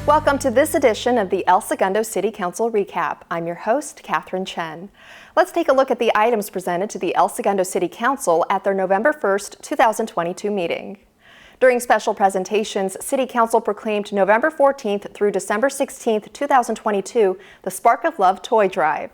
Welcome to this edition of the El Segundo City Council Recap. I'm your host, Catherine Chen. Let's take a look at the items presented to the El Segundo City Council at their November 1st, 2022 meeting. During special presentations, City Council proclaimed November 14th through December 16th, 2022, the Spark of Love Toy Drive.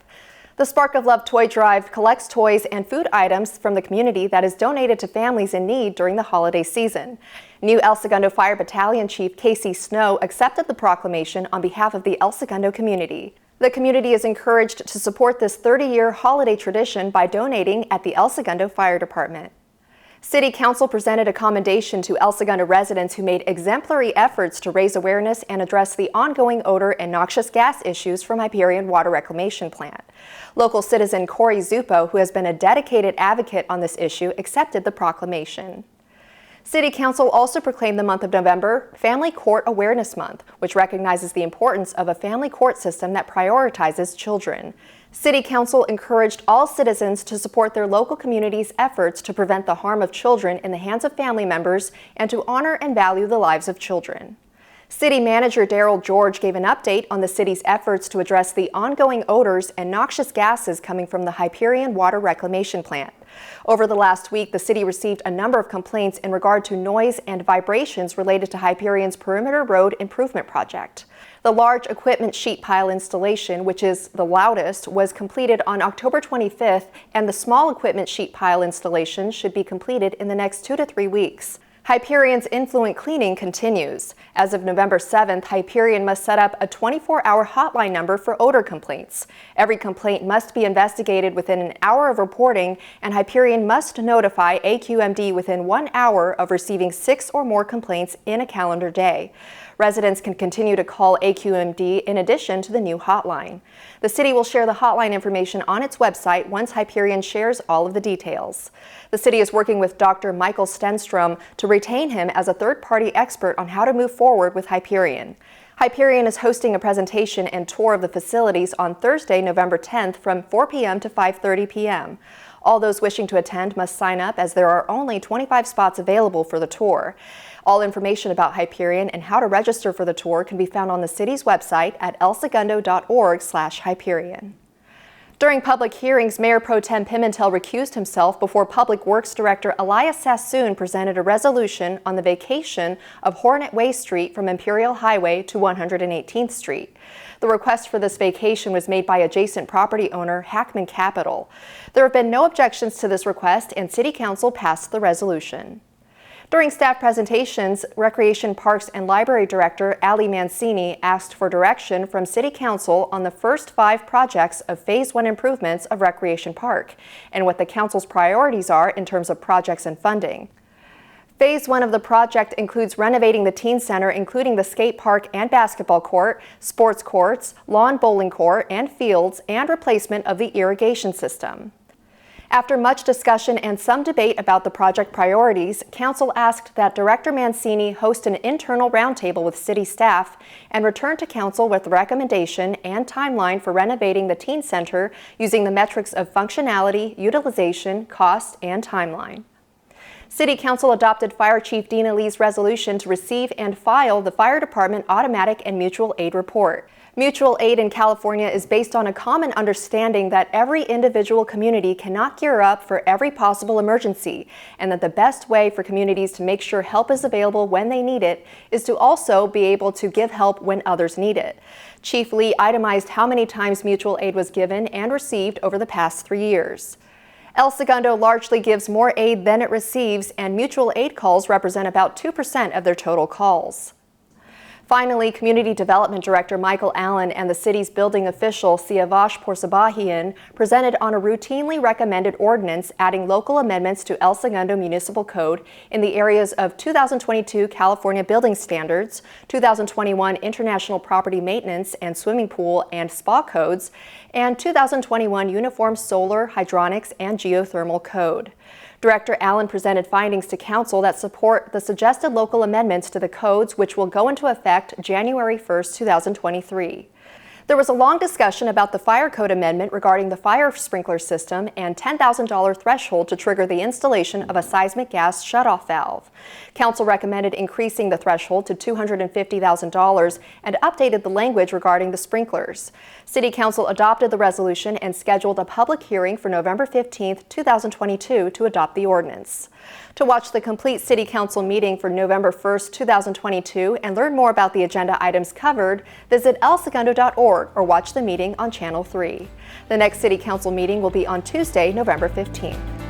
The Spark of Love Toy Drive collects toys and food items from the community that is donated to families in need during the holiday season. New El Segundo Fire Battalion Chief Casey Snow accepted the proclamation on behalf of the El Segundo community. The community is encouraged to support this 30-year holiday tradition by donating at the El Segundo Fire Department. City Council presented a commendation to El Segundo residents who made exemplary efforts to raise awareness and address the ongoing odor and noxious gas issues from Hyperion Water Reclamation Plant. Local citizen Corey Zupo, who has been a dedicated advocate on this issue, accepted the proclamation. City Council also proclaimed the month of November Family Court Awareness Month, which recognizes the importance of a family court system that prioritizes children. City Council encouraged all citizens to support their local community's efforts to prevent the harm of children in the hands of family members and to honor and value the lives of children. City Manager Daryl George gave an update on the city's efforts to address the ongoing odors and noxious gases coming from the Hyperion Water Reclamation Plant. Over the last week, the city received a number of complaints in regard to noise and vibrations related to Hyperion's Perimeter Road Improvement Project. The large equipment sheet pile installation, which is the loudest, was completed on October 25th, and the small equipment sheet pile installation should be completed in the next 2 to 3 weeks. Hyperion's influent cleaning continues. As of November 7th, Hyperion must set up a 24-hour hotline number for odor complaints. Every complaint must be investigated within an hour of reporting, and Hyperion must notify AQMD within 1 hour of receiving 6 or more complaints in a calendar day. Residents can continue to call AQMD in addition to the new hotline. The city will share the hotline information on its website once Hyperion shares all of the details. The city is working with Dr. Michael Stenstrom to retain him as a third-party expert on how to move forward with Hyperion. Hyperion is hosting a presentation and tour of the facilities on Thursday, November 10th from 4 p.m. to 5:30 p.m. All those wishing to attend must sign up, as there are only 25 spots available for the tour. All information about Hyperion and how to register for the tour can be found on the city's website at elsegundo.org/Hyperion. During public hearings, Mayor Pro Tem Pimentel recused himself before Public Works Director Elias Sassoon presented a resolution on the vacation of Hornet Way Street from Imperial Highway to 118th Street. The request for this vacation was made by adjacent property owner Hackman Capital. There have been no objections to this request, and City Council passed the resolution. During staff presentations, Recreation, Parks, and Library Director Ali Mancini asked for direction from City Council on the first 5 projects of Phase 1 improvements of Recreation Park and what the Council's priorities are in terms of projects and funding. Phase 1 of the project includes renovating the teen center, including the skate park and basketball court, sports courts, lawn bowling court and fields, and replacement of the irrigation system. After much discussion and some debate about the project priorities, Council asked that Director Mancini host an internal roundtable with city staff and return to Council with a recommendation and timeline for renovating the teen center using the metrics of functionality, utilization, cost, and timeline. City Council adopted Fire Chief Dina Lee's resolution to receive and file the Fire Department Automatic and Mutual Aid Report. Mutual aid in California is based on a common understanding that every individual community cannot gear up for every possible emergency, and that the best way for communities to make sure help is available when they need it is to also be able to give help when others need it. Chief Lee itemized how many times mutual aid was given and received over the past 3 years. El Segundo largely gives more aid than it receives, and mutual aid calls represent about 2% of their total calls. Finally, Community Development Director Michael Allen and the city's building official Siavash Porsabahian presented on a routinely recommended ordinance adding local amendments to El Segundo Municipal Code in the areas of 2022 California Building Standards, 2021 International Property Maintenance and Swimming Pool and Spa Codes, and 2021 Uniform Solar, Hydronics, and Geothermal Code. Director Allen presented findings to Council that support the suggested local amendments to the codes, which will go into effect January 1, 2023. There was a long discussion about the fire code amendment regarding the fire sprinkler system and $10,000 threshold to trigger the installation of a seismic gas shutoff valve. Council recommended increasing the threshold to $250,000 and updated the language regarding the sprinklers. City Council adopted the resolution and scheduled a public hearing for November 15, 2022 to adopt the ordinance. To watch the complete City Council meeting for November 1, 2022 and learn more about the agenda items covered, visit elsegundo.org or watch the meeting on Channel 3. The next City Council meeting will be on Tuesday, November 15th.